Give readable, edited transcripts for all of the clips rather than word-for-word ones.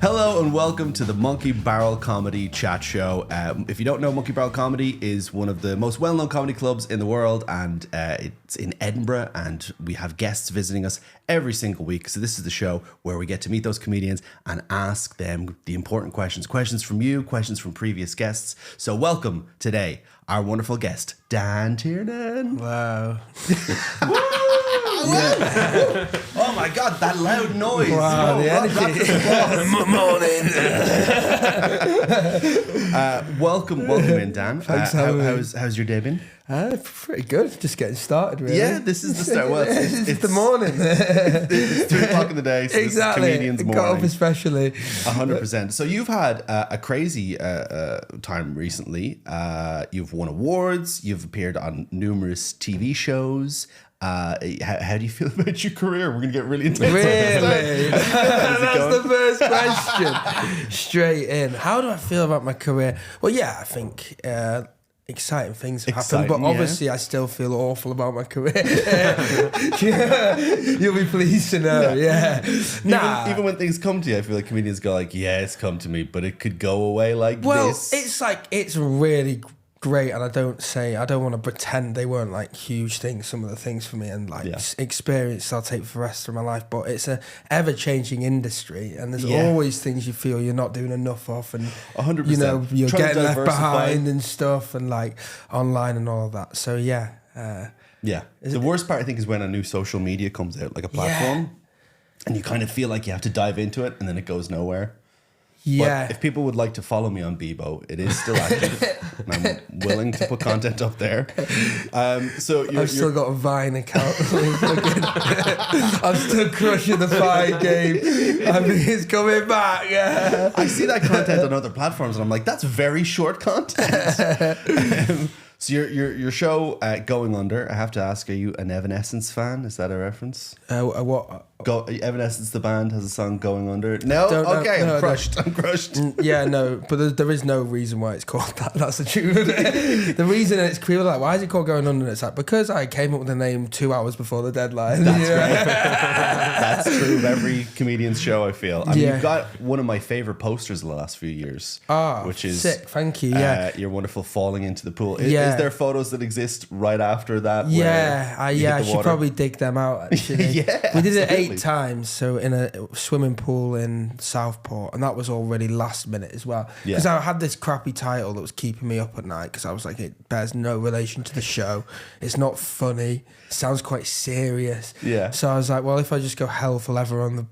Hello and welcome to the Monkey Barrel Comedy Chat Show. If you don't know, Monkey Barrel Comedy is one of the most well-known comedy clubs in the world, and it's in Edinburgh, and we have guests visiting us every single week. So this is the show where we get to meet those comedians and ask them the important questions from you, questions from previous guests. So welcome today, our wonderful guest, Dan Tiernan. Wow. Yeah. Oh my God, that loud noise. Wow, the energy. Morning. Welcome in, Dan. Thanks, how's your day been? Pretty good. Just getting started, really. Yeah, this is the start. Well, it's the morning. It's 3 o'clock in the day, so exactly. This is comedian's morning. Got up especially. 100%. So you've had a crazy time recently. You've won awards. You've appeared on numerous TV shows. How do you feel about your career? We're going to get really intense. Really? That's the first question. Straight in. How do I feel about my career? Well, yeah, I think exciting things have happened, but obviously I still feel awful about my career. You'll be pleased to know, yeah. Even when things come to you, I feel like comedians go like, yeah, it's come to me, but it could go away like this. Well, it's like, it's really great, and I don't want to pretend they weren't like huge things, some of the things for me, and like experience I'll take for the rest of my life, but it's a ever-changing industry, and there's always things you feel you're not doing enough of, and 100%. you know, you're Trying getting to left diversify. behind and stuff, and like online and all of that. So The worst part, I think, is when a new social media comes out, like a platform, and you kind of feel like you have to dive into it, and then it goes nowhere. Yeah. But if people would like to follow me on Bebo, it is still active. And I'm willing to put content up there. So I've still got a Vine account. I'm still crushing the Vine game. I mean, it's coming back. Yeah. I see that content on other platforms, and I'm like, that's very short content. So your show, Going Under, I have to ask, are you an Evanescence fan? Is that a reference? What? Evanescence, the band, has a song, Going Under. No? Okay, I'm crushed. Yeah, no, but there is no reason why it's called that. That's the truth. The reason it's cool, like, why is it called Going Under? It's like, because I came up with the name 2 hours before the deadline. That's right. That's true of every comedian's show, I feel. I mean, you've got one of my favorite posters of the last few years. Which is sick. Thank you. Yeah. Your wonderful falling into the pool. Is there photos that exist right after that? I should probably dig them out, actually. Yeah, we did it 8 times, so in a swimming pool in Southport, and that was already last minute as well. Because I had this crappy title that was keeping me up at night, because I was like, it bears no relation to the show. It's not funny. It sounds quite serious. Yeah. So I was like, well, if I just go hell for leather on the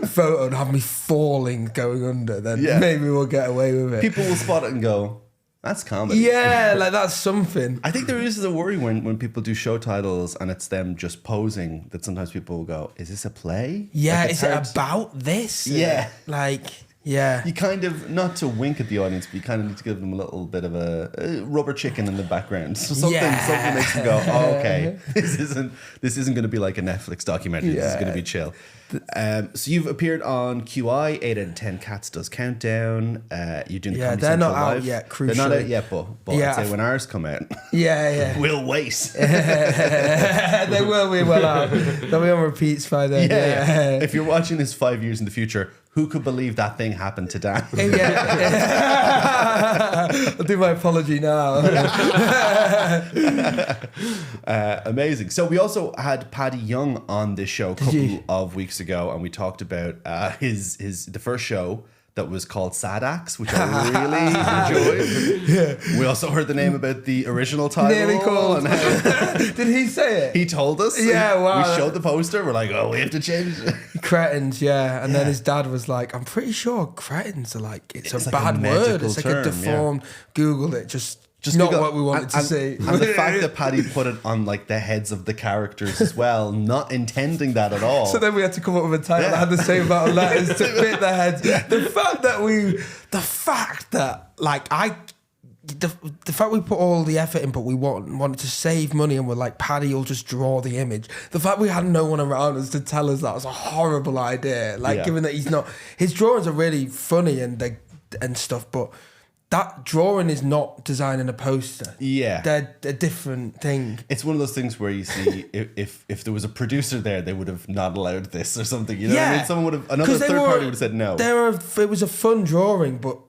photo and have me falling going under, then maybe we'll get away with it. People will spot it and go, that's comedy. Yeah, like that's something. I think there is a worry when people do show titles and it's them just posing, that sometimes people will go, is this a play? Yeah, like, is it about this? Yeah. You kind of, not to wink at the audience, but you kind of need to give them a little bit of a rubber chicken in the background. So something makes them go, oh, okay, this isn't going to be like a Netflix documentary. This is going to be chill. So you've appeared on QI, 8 out of 10 Cats does Countdown. You're doing the Comedy they're Central not out Live. yet, crucially. They're not out yet, but I'd say when ours come out, we'll wait. They will be well out. They'll be on repeats by then. Yeah. If you're watching this 5 years in the future, who could believe that thing happened to Dan? I'll do my apology now. Amazing. So we also had Paddy Young on this show a couple of weeks ago, and we talked about the first show that was called Sad Axe, which I really enjoyed. We also heard the name about the original title. Nearly called. Did he say it? He told us. Yeah, wow. We showed the poster. We're like, oh, we have to change it. Cretins, and then his dad was like, I'm pretty sure cretins are like, it's a like bad word. It's like term, a deformed, Google it, just not Google, what we wanted to see. And the fact that Paddy put it on like the heads of the characters as well, not intending that at all. So then we had to come up with a title that had the same amount of letters to fit the heads. The fact that we put all the effort in, but we wanted to save money, and we're like, Paddy will just draw the image. The fact we had no one around us to tell us that was a horrible idea. Given that his drawings are really funny and stuff, but that drawing is not designing a poster. Yeah. They're a different thing. It's one of those things where you see if there was a producer there, they would have not allowed this or something. You know what I mean? Someone would have, another third party would have said no. It was a fun drawing, but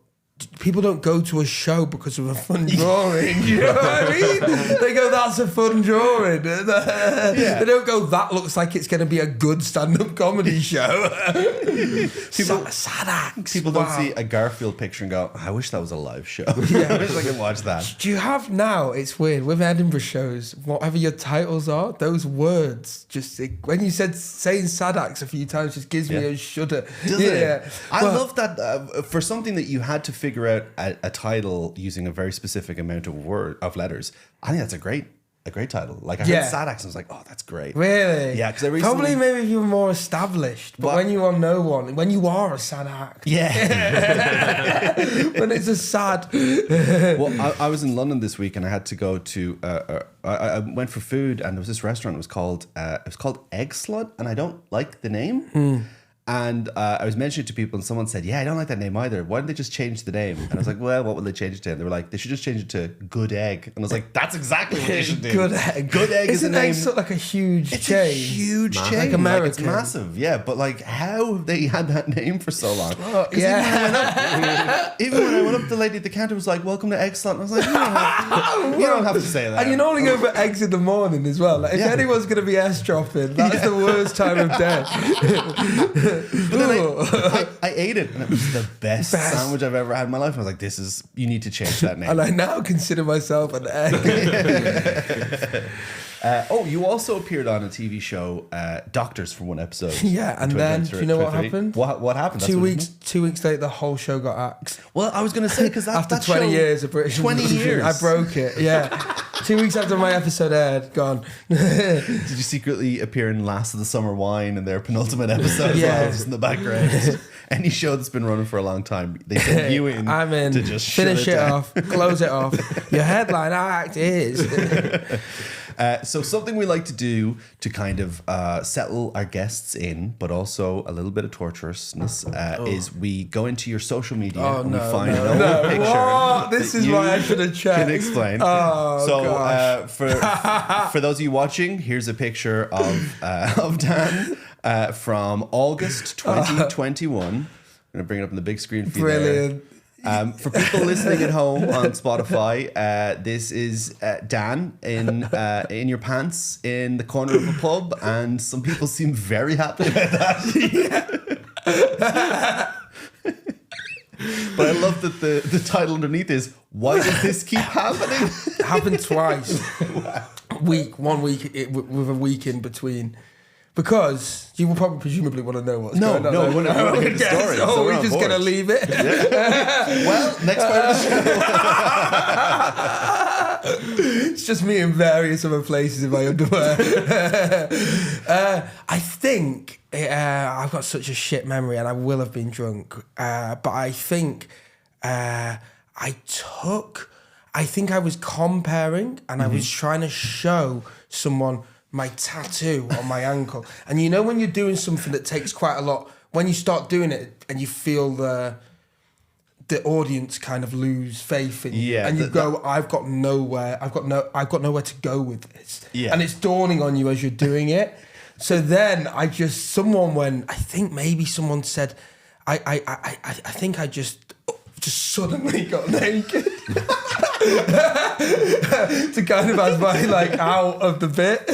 people don't go to a show because of a fun drawing. You know what I mean? They go, that's a fun drawing. They don't go, that looks like it's going to be a good stand-up comedy show. Sad acts. People don't see a Garfield picture and go, I wish that was a live show. I wish I could watch that. Do you have now, it's weird, with Edinburgh shows, whatever your titles are, those words, just when you saying sad acts a few times, just gives me a shudder. Does it? I love that for something that you had to figure out a title using a very specific amount of letters. I think that's a great title. Like I heard sad acts, and I was like, oh, that's great. Really? Yeah, because probably maybe if you were more established, but when you are no one, when you are a sad act, when it's a sad. Well, I was in London this week, and I had to go to. I went for food, and there was this restaurant. It was called Egg Slut, and I don't like the name. And I was mentioning it to people, and someone said, yeah, I don't like that name either. Why don't they just change the name? And I was like, well, what will they change it to? And they were like, they should just change it to Good Egg. And I was like, that's exactly what they should do. Good Egg. Good Egg is a name. Isn't Egg like a huge chain? It's a huge chain. Like American. Like it's massive, yeah. But like, how have they had that name for so long? Even when I went up, the lady at the counter was like, welcome to Egg Slut. And I was like, you don't have to say that. And you normally go for eggs in the morning as well. Like, if anyone's going to be ass dropping, that's the worst time of day. But then I ate it, and it was the best sandwich I've ever had in my life. I was like, you need to change that name. And I now consider myself an egg. You also appeared on a TV show, Doctors, for one episode. Yeah, and then, do you know what happened? What happened? 2 weeks later, the whole show got axed. Well, I was going to say, because after 20 years of British 20 years. I broke it, yeah. 2 weeks after my episode aired, gone. Did you secretly appear in Last of the Summer Wine in their penultimate episode as well, just in the background? Any show that's been running for a long time, they send you in, I'm in to just finish shut it down. off, close it off. Your headline act is... So something we like to do to kind of settle our guests in, but also a little bit of torturousness, is we go into your social media and we find an old picture. What? This is why I should have checked. Can explain. For those of you watching, here's a picture of Dan from August 2021. I'm going to bring it up on the big screen for you. Brilliant. For people listening at home on Spotify, this is Dan in your pants in the corner of a pub, and some people seem very happy about that. But I love that the title underneath is, why does this keep happening? It happened twice. Wow. 1 week with a week in between. Because you will probably presumably want to know what's going on. No, we're not going to hear the story. So we're just going to leave it. Well, next part of the show. It's just me in various other places in my underwear. I think I've got such a shit memory, and I will have been drunk. But I think I think I was comparing, and I was trying to show someone my tattoo on my ankle. And you know when you're doing something that takes quite a lot, when you start doing it and you feel the audience kind of lose faith in you, and you go, I've got nowhere to go with this. Yeah. And it's dawning on you as you're doing it. So then I think maybe someone said, I think I just suddenly got naked. To kind of as my out of the bit.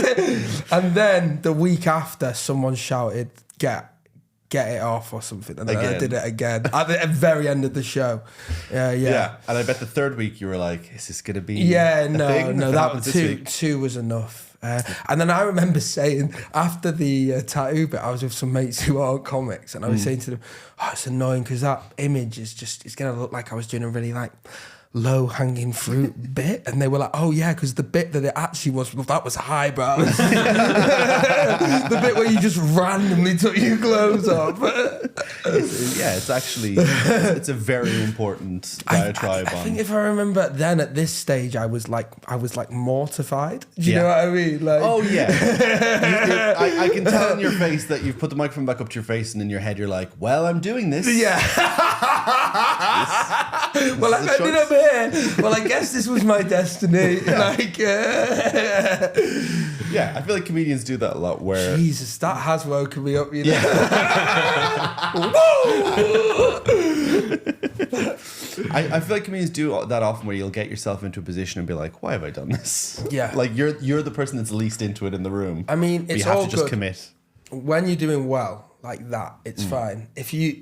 And then the week after, someone shouted, get it off or something, and then I did it again at the very end of the show. Yeah. And I bet the third week you were like, is this gonna be that two was enough. And then I remember saying, after the tattoo bit, I was with some mates who aren't comics, and I was saying to them, it's annoying because that image it's gonna look like I was doing a really low hanging fruit bit, and they were like, oh yeah, because the bit that it actually was, that was highbrow. The bit where you just randomly took your clothes off. It's actually it's a very important diatribe. I think if I remember then at this stage, I was mortified. Do you know what I mean? Oh yeah. I can tell in your face that you've put the microphone back up to your face, and in your head you're like, well, I'm doing this. Yeah. Well, I ended up here. Well, I guess this was my destiny. Like, yeah, I feel like comedians do that a lot. Where Jesus, that has woken me up. You know. I feel like comedians do that often, where you'll get yourself into a position and be like, "Why have I done this?" Yeah, like you're the person that's least into it in the room. I mean, it's you have all to just good. commit. When you're doing well like that, it's fine. If you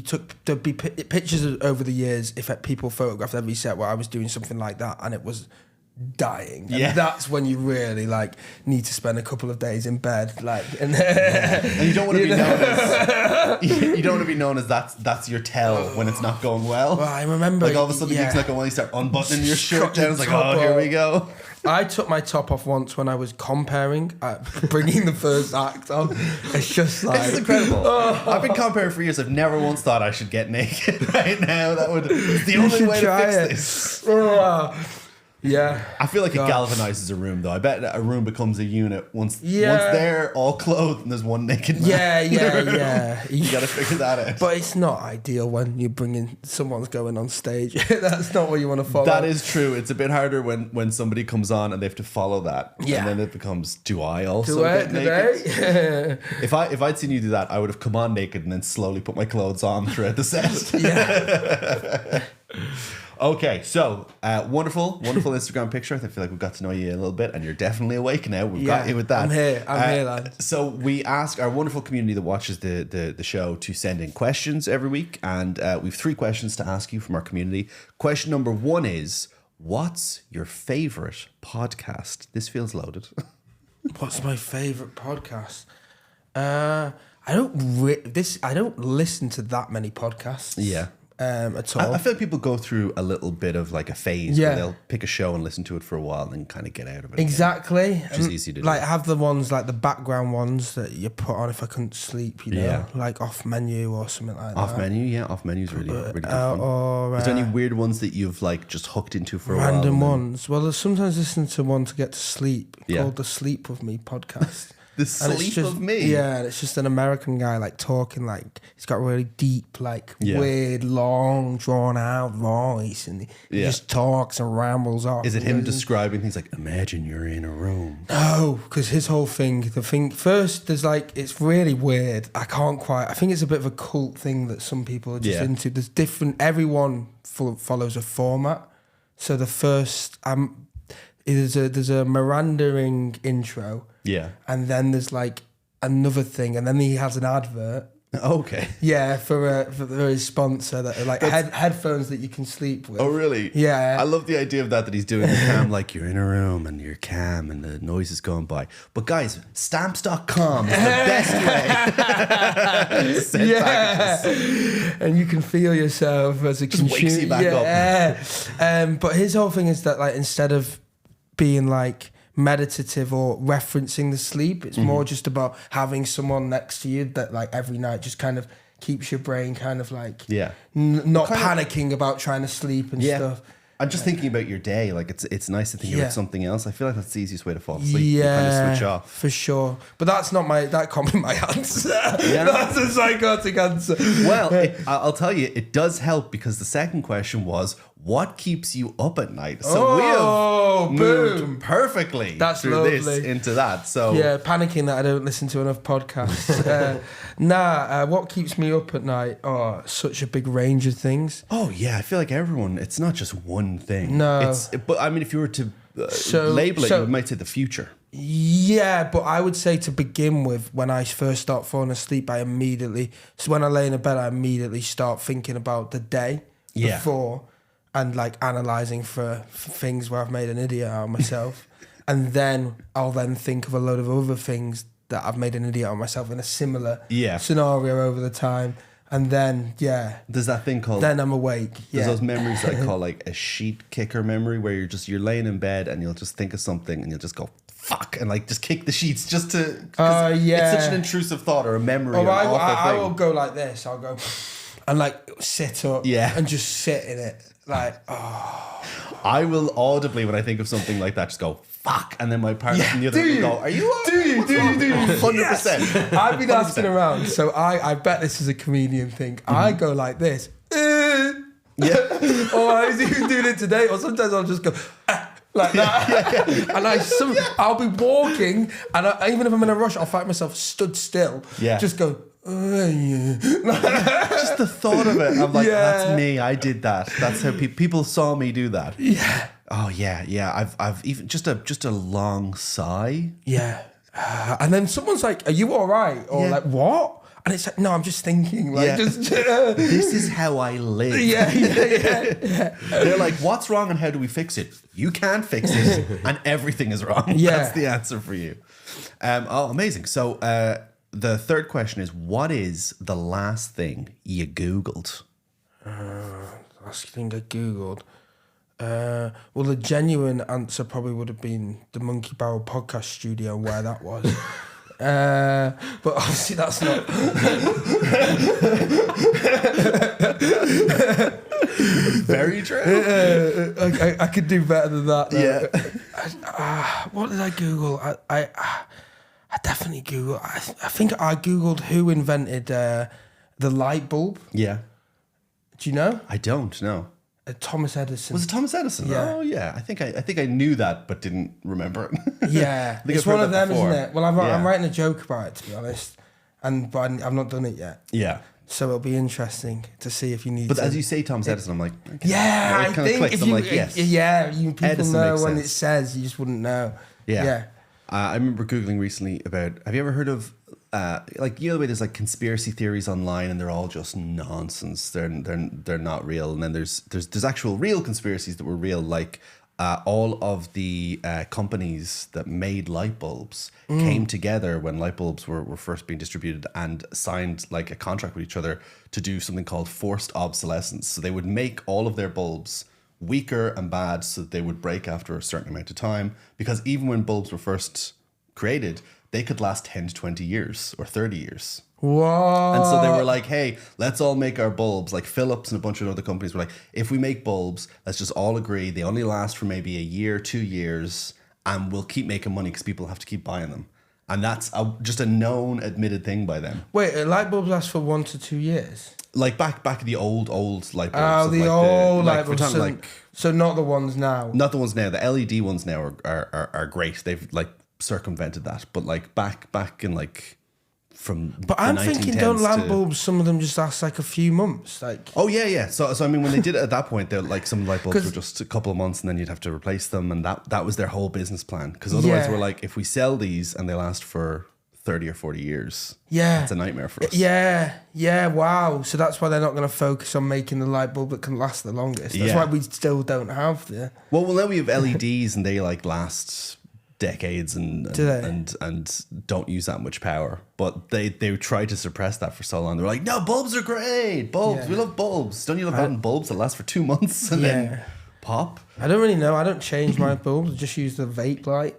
took there'd be pictures over the years if people photographed every set where I was doing something like that and it was dying. And that's when you really like need to spend a couple of days in bed, like, and you don't want to be known as you don't want to be known as that's your tell when it's not going well. Well, I remember like all of a sudden gigs not going well, you start unbuttoning your shirt down. It's like, oh, here we go. I took my top off once when I was comparing, bringing the first act on. It's just like... It's incredible. I've been comparing for years. I've never once thought I should get naked right now. It's the only way to fix this. Yeah. I feel like it galvanizes a room, though. I bet a room becomes a unit once they're all clothed and there's one naked man. Yeah. You got to figure that out. But it's not ideal when you're bringing someone's going on stage. That's not what you want to follow. That is true. It's a bit harder when somebody comes on and they have to follow that. Yeah. And then it becomes, do I also get naked? If I'd seen you do that, I would have come on naked and then slowly put my clothes on throughout the set. Yeah. Okay, so wonderful Instagram picture. I feel like we've got to know you a little bit, and you're definitely awake now. We've got you with that. I'm here, lad. So we ask our wonderful community that watches the show to send in questions every week, and we've 3 questions to ask you from our community. Question number 1 is, what's your favorite podcast? This feels loaded. What's my favorite podcast? I don't listen to that many podcasts. Yeah. At all. I feel like people go through a little bit of like a phase where they'll pick a show and listen to it for a while and then kind of get out of it. Exactly. Which is easy to do. Like have the ones like the background ones that you put on if I couldn't sleep, you know, like Off Menu or something like that. Off Menu is really good fun. Or is there any weird ones that you've like just hooked into for a while? Random ones. Well, there's sometimes listen to one to get to sleep called the Sleep With Me podcast. The Sleep of Me. Yeah, it's just an American guy like talking like he's got a really deep, like weird, long, drawn out voice, and he just talks and rambles off. Is it him describing things like, imagine you're in a room? No, because his whole thing, first there's like, it's really weird. I think it's a bit of a cult thing that some people are just into. There's different, everyone follows a format. So the first, there's a Miranda-ing intro. Yeah. And then there's like another thing, and then he has an advert. Okay. Yeah, for his sponsor that are like headphones that you can sleep with. Oh, really? Yeah. I love the idea of that he's doing the cam, like you're in a room and you're calm and the noise is going by. But guys, stamps.com is the best way to send packages. And you can feel yourself as a Just wakes you back up. But his whole thing is that like instead of being like meditative or referencing the sleep, it's more just about having someone next to you that like every night just kind of keeps your brain kind of like not panicking about trying to sleep and stuff. I'm just thinking about your day. Like it's nice to think about something else. I feel like that's the easiest way to fall asleep. You kind of switch off. For sure. But that can't be my answer. That's a psychotic answer. Well, I'll tell you, it does help because the second question was, what keeps you up at night? So we have moved perfectly through this into that. So yeah, panicking that I don't listen to enough podcasts. What keeps me up at night? Oh, such a big range of things. Oh yeah, I feel like everyone. It's not just one thing. No, but I mean, if you were to label it, you might say the future. Yeah, but I would say to begin with, when I first start falling asleep, when I lay in a bed, I immediately start thinking about the day before. And like analysing for things where I've made an idiot out of myself. And then I'll think of a load of other things that I've made an idiot out of myself in a similar scenario over the time. And then, there's that thing called... Then I'm awake. There's those memories that I call like a sheet kicker memory, where you're laying in bed and you'll just think of something and you'll just go, fuck, and like just kick the sheets just to... It's such an intrusive thought or a memory. I will go like this. I'll go and like sit up and just sit in it. Like, I will audibly, when I think of something like that, just go, fuck. And then my partner from the other will go, are you all right? Do you? 100%. Yes. I've been asking around. So I bet this is a comedian thing. I go like this. Yeah. Or I was even doing it today. Or sometimes I'll just go like that. And I'll be walking, and even if I'm in a rush, I'll find myself stood still. Yeah. Just go. Just the thought of it, I'm like, that's me. I did that. That's how people saw me do that. Yeah. Oh yeah. I've even just a long sigh. Yeah. And then someone's like, "Are you all right?" Or like, "What?" And it's like, "No, I'm just thinking." Like, this is how I live. Yeah. They're like, "What's wrong and how do we fix it?" You can't fix it, and everything is wrong. Yeah. That's the answer for you. Amazing. So the third question is, what is the last thing you Googled? Last thing I Googled. Well, the genuine answer probably would have been the Monkey Barrel podcast studio, where that was. But obviously that's not. Very true. I could do better than that. Though. Yeah. What did I Google? I definitely Google. I think I Googled who invented the light bulb. Yeah. Do you know? I don't know. Thomas Edison. Was it Thomas Edison? Yeah. Oh yeah. I think I knew that, but didn't remember it. Yeah, It's it's one of them, before. isn't it? Well, I'm writing a joke about it, to be honest, but I've not done it yet. Yeah. So it'll be interesting to see if you need. But to. as you say, Thomas Edison, I'm like, okay. Yeah, It I kinda think clicks. if I'm you, like, yes. people Edison know makes when sense. it says, you just wouldn't know. Yeah. I remember Googling recently about, have you ever heard of, like, you know the way there's like conspiracy theories online and they're all just nonsense. They're not real. And then there's actual real conspiracies that were real, like all of the companies that made light bulbs came together when light bulbs were first being distributed and signed like a contract with each other to do something called forced obsolescence. So they would make all of their bulbs weaker and bad so that they would break after a certain amount of time, because even when bulbs were first created, they could last 10 to 20 years or 30 years. Whoa. And so they were like, hey, let's all make our bulbs. Like Philips and a bunch of other companies were like, if we make bulbs, let's just all agree they only last for maybe a year, 2 years, and we'll keep making money because people have to keep buying them. And that's just a known, admitted thing by them. Wait, light bulbs last for 1 to 2 years? Like back the old light bulbs. Oh, the like old like light bulbs. we're talking So not the ones now. Not the ones now. The LED ones now are great. They've like circumvented that. But like back in like from. But I'm thinking, don't lamp bulbs? Some of them just last like a few months. Like. Oh yeah. So I mean, when they did it at that point, they're like some light bulbs were just a couple of months, and then you'd have to replace them, and that was their whole business plan. Because otherwise, we're like, if we sell these and they last for 30 or 40 years, it's a nightmare for us. Yeah, wow. So that's why they're not going to focus on making the light bulb that can last the longest. That's why we still don't have the. Well, now we have LEDs and they like last decades and don't use that much power. But they tried to suppress that for so long. They were like, no, bulbs are great. Bulbs, we love bulbs. Don't you love bulbs that last for 2 months and then pop? I don't really know. I don't change my bulbs. I just use the vape light.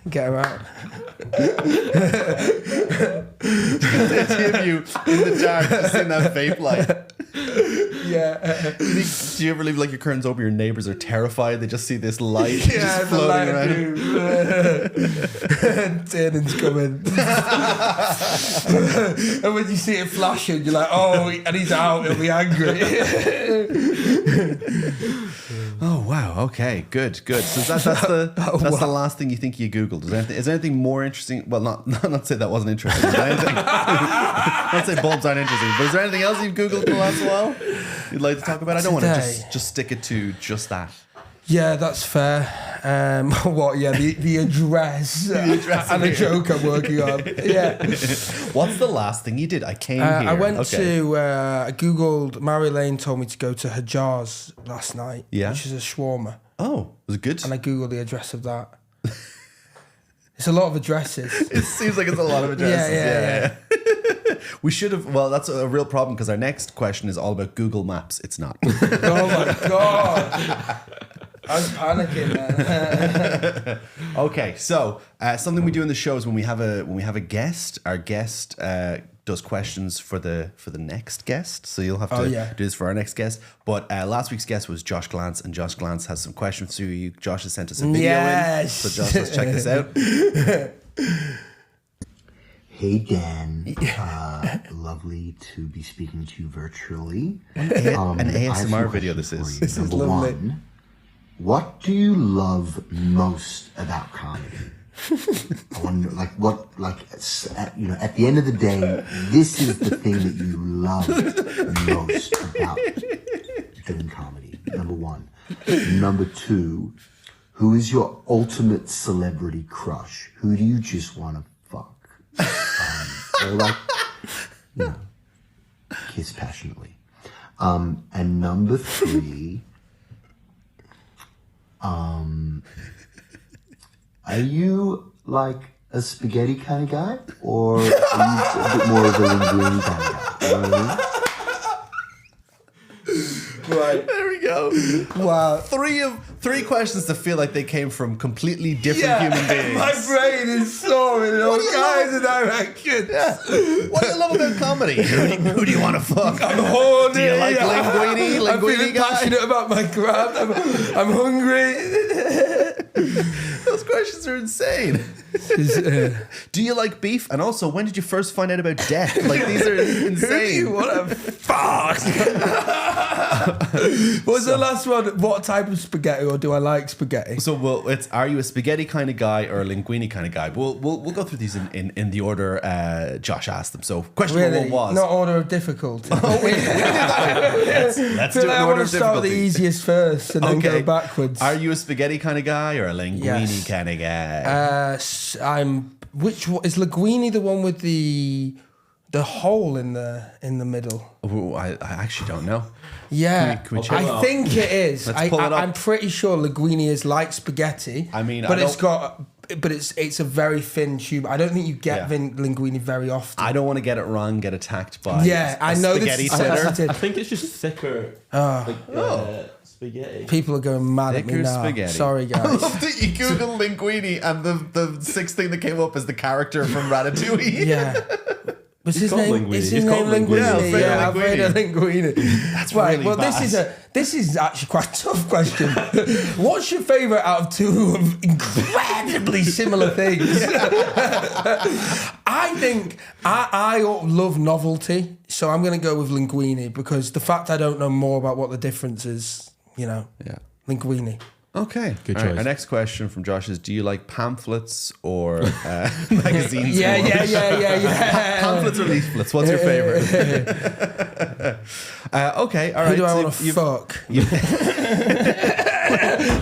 Get her out. It's you in the dark, just in that vape light. Yeah. Do you ever leave like your curtains open? Your neighbors are terrified. They just see this light just floating around. Tiernan's coming. And when you see it flashing, you're like, oh, and he's out. He'll be angry. Oh wow! Okay, good. So that's the last thing you think you Googled. Is there anything more interesting? Well, not to say that wasn't interesting. Not say bulbs aren't interesting, but is there anything else you've Googled in the last while you'd like to talk about? I don't want to just stick it to just that. Yeah, that's fair. What? Yeah, the address, and a joke I'm working on. Yeah. What's the last thing you did? I came here. I went to. I googled. Mary Lane told me to go to Hajjaz last night. Yeah. Which is a shawarma. Oh, was it good? And I googled the address of that. It's a lot of addresses. It seems like it's a lot of addresses. Yeah. We should have. Well, that's a real problem because our next question is all about Google Maps. It's not. Oh my god. I was panicking, man. Okay, so something we do in the show is when we have a guest, our guest does questions for the next guest. So you'll have to do this for our next guest. But last week's guest was Josh Glantz, and Josh Glantz has some questions for you. Josh has sent us a video in. So Josh, let's check this out. Hey Dan, lovely to be speaking to you virtually. An I have ASMR some video questions this is. for you. This is Number lovely. one, what do you love most about comedy? I wonder, at the end of the day, this is the thing that you love most about doing comedy. Number one. Number two, who is your ultimate celebrity crush? Who do you just want to fuck? Or kiss passionately. And number three, are you like a spaghetti kind of guy, or are you a bit more of a linguine kind of guy? You know what I mean? Right. There we go. Wow. Three questions that feel like they came from completely different human beings. My brain is soaring in all kinds of directions. Yeah. What do you love about comedy? Who do you want to fuck? I'm horny. Do you like linguine? I'm feeling passionate about my craft. I'm hungry. Those questions are insane. Do you like beef? And also, when did you first find out about death? Like, these are insane. Who do you want to fuck? What was the last one? What type of spaghetti, or do I like spaghetti? So, well, are you a spaghetti kind of guy or a linguine kind of guy? We'll go through these in the order Josh asked them. So, question number one was not order of difficulty. Let's do it in I order want to of start with the difficulty. easiest first and then go backwards. Are you a spaghetti kind of guy or a linguine Yes. kind of guy? Which one is linguine? The one with the hole in the middle? Ooh, I actually don't know. Yeah, Can we check it I out? think it is. Let's pull it up. I'm pretty sure linguine is like spaghetti. I mean, but I it's a very thin tube. I don't think you get Yeah. linguine very often. I don't want to get it wrong, get attacked by Yeah, I know this spaghetti is setter. sensitive. I think it's just thicker. Spaghetti. People are going mad at me Thicker now. spaghetti. Sorry, I guys. love that you Google linguine and the sixth thing that came up is the character from Ratatouille. Yeah. Was his called name? Linguine. Is his He's name called Linguine. Linguine? Yeah, Yeah, Alfredo Alfredo Linguine. That's right. really Well, bad. this is actually quite a tough question. What's your favourite out of two incredibly similar things? I think I love novelty, so I'm going to go with linguine because the fact I don't know more about what the difference is, Yeah. linguine. Okay. Good All right, choice. our next question from Josh is: do you like pamphlets or magazines? Yeah. Pamphlets or leaflets? What's your favorite? Okay. All right. Who do I so want to you've- fuck?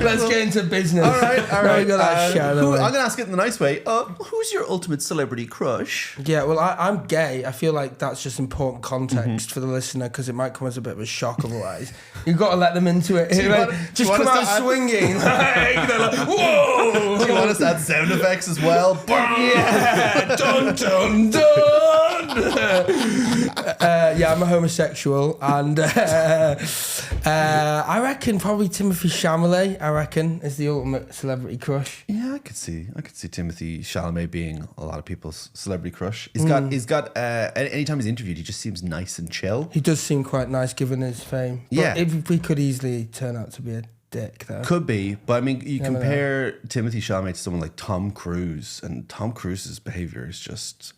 Let's get into business. All right. Now we got that shout I'm out. going to ask it in the nice way. Who's your ultimate celebrity crush? Yeah, well, I'm gay. I feel like that's just important context for the listener because it might come as a bit of a shock otherwise. You've got to let them into it. you want- do Just you want come us out to add- swinging. Like, they're like, whoa! Do you want us to add sound effects as well? Yeah, dun dun dun. Yeah, I'm a homosexual, and I reckon probably Timothy Chalamet. I reckon is the ultimate celebrity crush. Yeah, I could see Timothy Chalamet being a lot of people's celebrity crush. He's got. Anytime he's interviewed, he just seems nice and chill. He does seem quite nice given his fame. But Yeah. if he could easily turn out to be a dick, though. Could be, but I mean, you Never compare Timothy Chalamet to someone like Tom Cruise, and Tom Cruise's behavior is just.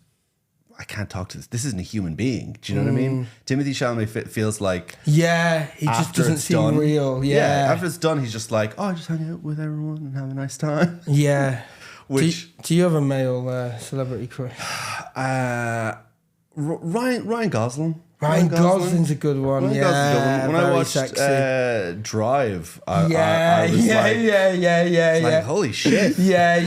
I can't talk to this. This isn't a human being. Do you know what I mean? Timothy Chalamet feels like. Yeah, he just after doesn't it's seem done- real. Yeah. After it's done, he's just like, oh, just hang out with everyone and have a nice time. Yeah. Which do you have a male celebrity crush? Ryan Gosling. Ryan Gosling's a good one. Ryan Yeah, Gosling's a good one. When I very watched sexy. Drive, I was yeah. like, holy shit. Yeah. I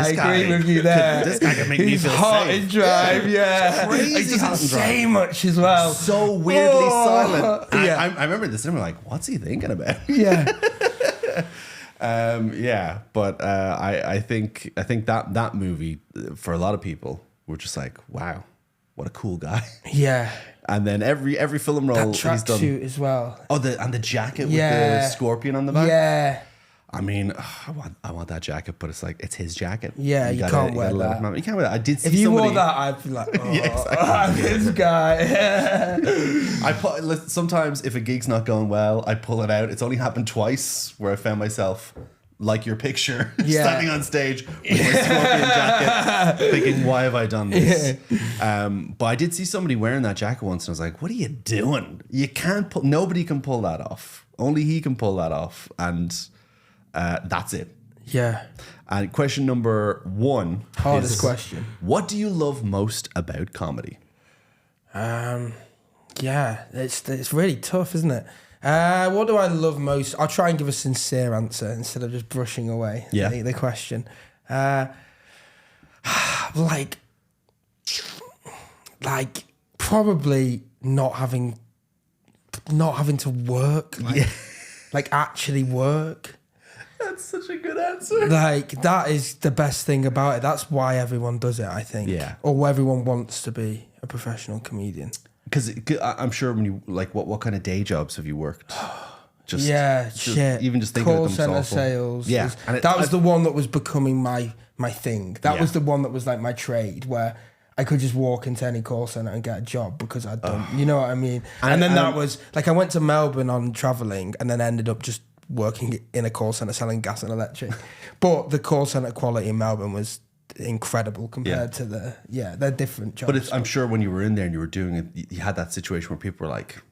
This agree guy with you there. this guy can make me He's feel hot safe. in Drive. Yeah, Crazy he hot doesn't in Drive. say much as well. So weirdly silent. And Yeah. I remember this cinema like, what's he thinking about? Yeah. But I think that movie for a lot of people were just like, wow, what a cool guy. Yeah. And then every film role That he's done. tracksuit as well. Oh, the jacket with Yeah. the scorpion on the back. Yeah. I mean, I want that jacket, but it's like it's his jacket. Yeah, you can't wear that. You can't wear that. I did see If you somebody. wore that, I'd be like, oh, Yeah, exactly. this guy. Sometimes if a gig's not going well, I pull it out. It's only happened twice where I found myself like your picture, Yeah. standing on stage with my scorpion jacket, thinking, why have I done this? But I did see somebody wearing that jacket once, and I was like, what are you doing? You can't pull, nobody can pull that off. Only he can pull that off. And that's it. Yeah. And question number 1. Hardest question. What do you love most about comedy? Yeah, it's really tough, isn't it? What do I love most? I'll try and give a sincere answer instead of just brushing away the question. Like probably not having to work. Like actually work. That's such a good answer. Like that is the best thing about it. That's why everyone does it, I think. Yeah. Or everyone wants to be a professional comedian. Because I'm sure when you like, what kind of day jobs have you worked? Shit. Even just thinking call of them center sales. Yeah, That was the one that was becoming my thing. That was the one that was like my trade, where I could just walk into any call center and get a job because I'd done. You know what I mean? And then that was like I went to Melbourne on traveling, and then ended up just working in a call center selling gas and electric. But the call center quality in Melbourne was incredible compared to they're different jobs. But I'm sure when you were in there and you were doing it, you had that situation where people were like,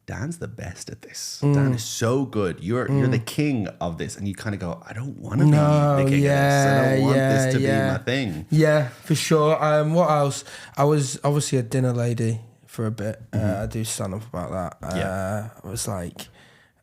Dan's the best at this. Dan is so good. You're the king of this. And you kind of go, I don't want to be the king of this. I don't want this to be my thing. Yeah, for sure. What else? I was obviously a dinner lady for a bit. I do stand up about that. I was like,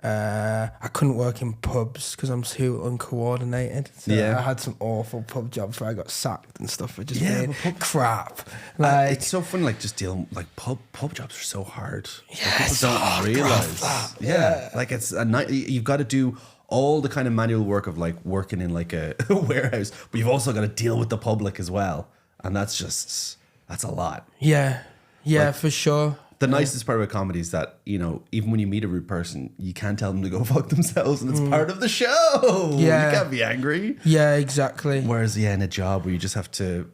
I couldn't work in pubs because I'm too uncoordinated. So I had some awful pub jobs where I got sacked and stuff for just being crap. Like it's so funny, like just dealing like pub jobs are so hard. Yeah, like, it's people don't hard realize. that. Yeah, like it's a night. You've got to do all the kind of manual work of like working in like a warehouse, but you've also got to deal with the public as well, and that's a lot. Yeah, like, for sure. The nicest part about comedy is that, you know, even when you meet a rude person, you can't tell them to go fuck themselves, and it's part of the show. Yeah. You can't be angry. Yeah, exactly. Whereas, in a job where you just have to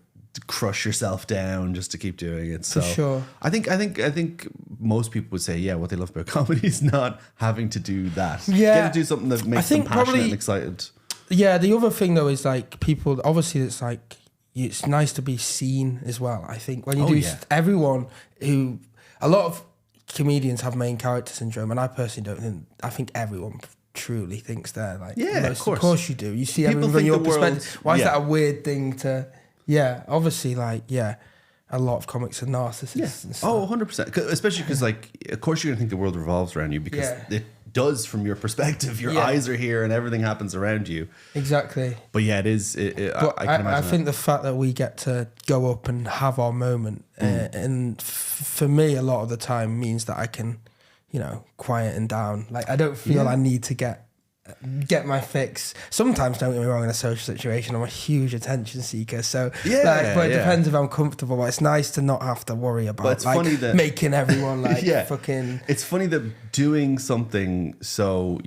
crush yourself down just to keep doing it. So For sure. I think most people would say, what they love about comedy is not having to do that. Yeah. Get to do something that makes them passionate and excited. Yeah, the other thing though is like people, obviously it's like, it's nice to be seen as well. I think when you everyone who, a lot of comedians have main character syndrome, and I personally don't think. I think everyone truly thinks they're like. Yeah, of course you do. You see People everything from your think the world- perspective. Why is that a weird thing to? Yeah, obviously, like a lot of comics are narcissists. And stuff. 100%. Especially because, like, of course you're gonna think the world revolves around you because it does from your perspective. Your eyes are here and everything happens around you. Exactly. But yeah, it is. But I can imagine. I think the fact that we get to go up and have our moment, and for me, a lot of the time means that I can, quieten down. Like I don't feel I need to get my fix. Sometimes, don't get me wrong, in a social situation, I'm a huge attention seeker. So, but it depends if I'm comfortable. But it's nice to not have to worry about funny that, making everyone fucking. It's funny that doing something so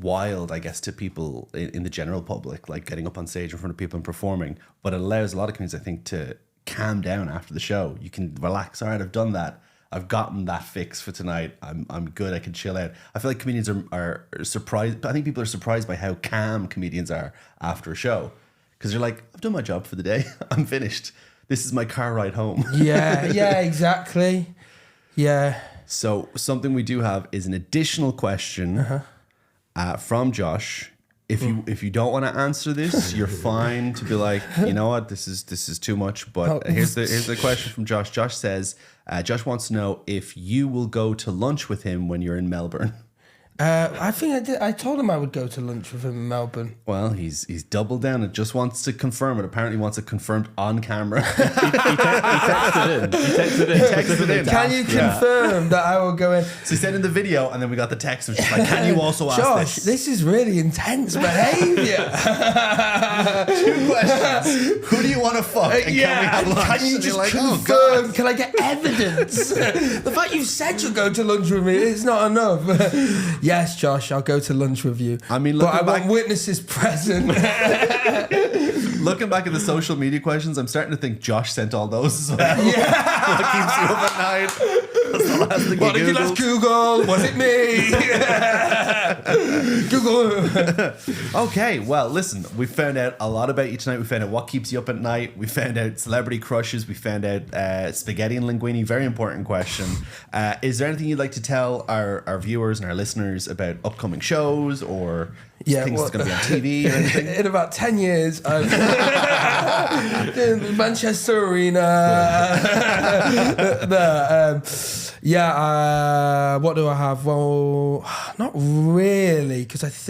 wild, I guess, to people in the general public, like getting up on stage in front of people and performing, but it allows a lot of comedians, I think, to calm down after the show. You can relax. All right, I've done that. I've gotten that fix for tonight. I'm good. I can chill out. I feel like comedians are surprised. I think people are surprised by how calm comedians are after a show, because you're like, I've done my job for the day. I'm finished. This is my car ride home. Yeah, exactly. Yeah. So something we do have is an additional question from Josh. If you don't want to answer this, you're fine to be like, you know what, this is too much. But here's the question from Josh. Josh says, Josh wants to know if you will go to lunch with him when you're in Melbourne. I think I did. I told him I would go to lunch with him in Melbourne. Well, he's doubled down and just wants to confirm it. Apparently wants it confirmed on camera. He texted in. Can you confirm that I will go in? So he sent in the video, and then we got the text, which is like, can you also ask Josh, this is really intense behaviour. 2 questions. Who do you want to fuck? And can we have lunch? Can you And just you're like, confirm? oh, God. Can I get evidence? The fact you've said you'll go to lunch with me is not enough. Yes, Josh, I'll go to lunch with you. I mean, but I looking want back- witnesses present. Looking back at the social media questions, I'm starting to think Josh sent all those as well. What keeps you up at night? That's the last thing What did you last Google? Was it me? Google. Okay, well, listen, we found out a lot about you tonight. We found out what keeps you up at night. We found out celebrity crushes. We found out spaghetti and linguine. Very important question. Is there anything you'd like to tell our viewers and our listeners about upcoming shows or things that's going to be on TV or anything? In about 10 years, I'm in Manchester Arena. What do I have? Well, not really, because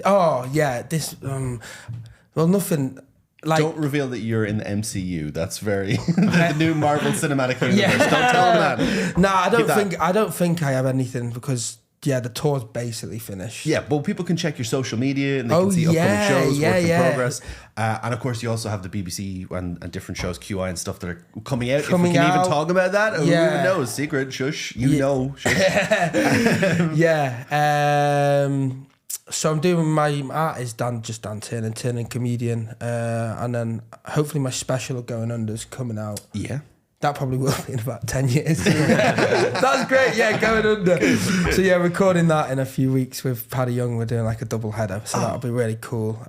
nothing. Like, don't reveal that you're in the MCU. That's very the new Marvel Cinematic Universe. Yeah. Don't tell them that. No, I don't think I have anything because the tour's basically finished. Yeah, but people can check your social media and they can see upcoming shows, work in progress. And of course, you also have the BBC and different shows, QI and stuff that are coming out. If we can even talk about that, who even knows? Secret, shush. Shush. So I'm doing my art is Tiernan comedian, and then hopefully my special of Going Under's coming out. Yeah. That probably will be in about 10 years. That's great, Going Under. So recording that in a few weeks with Paddy Young. We're doing like a double header, so that'll be really cool.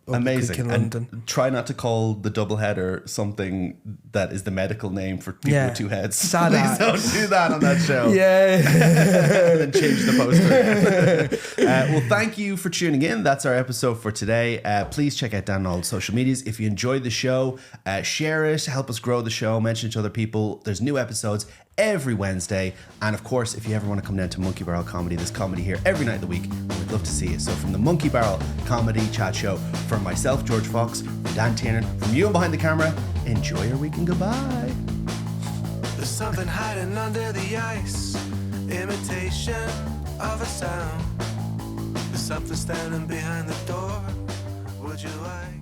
Amazing. In London. And try not to call the double header something that is the medical name for people with two heads. Sad Please don't do that on that show. Yeah. And then change the poster. Well, thank you for tuning in. That's our episode for today. Please check out Dan on all social medias. If you enjoyed the show, share it, help us grow the show, mention it to other people. There's new episodes every Wednesday, and of course, if you ever want to come down to Monkey Barrel Comedy, there's comedy here every night of the week. We'd love to see you. So from the Monkey Barrel Comedy Chat Show, from myself, George Fox, from Dan Tiernan, from you behind the camera, enjoy your week and goodbye. There's something hiding under the ice, imitation of a sound. There's something standing behind the door. Would you like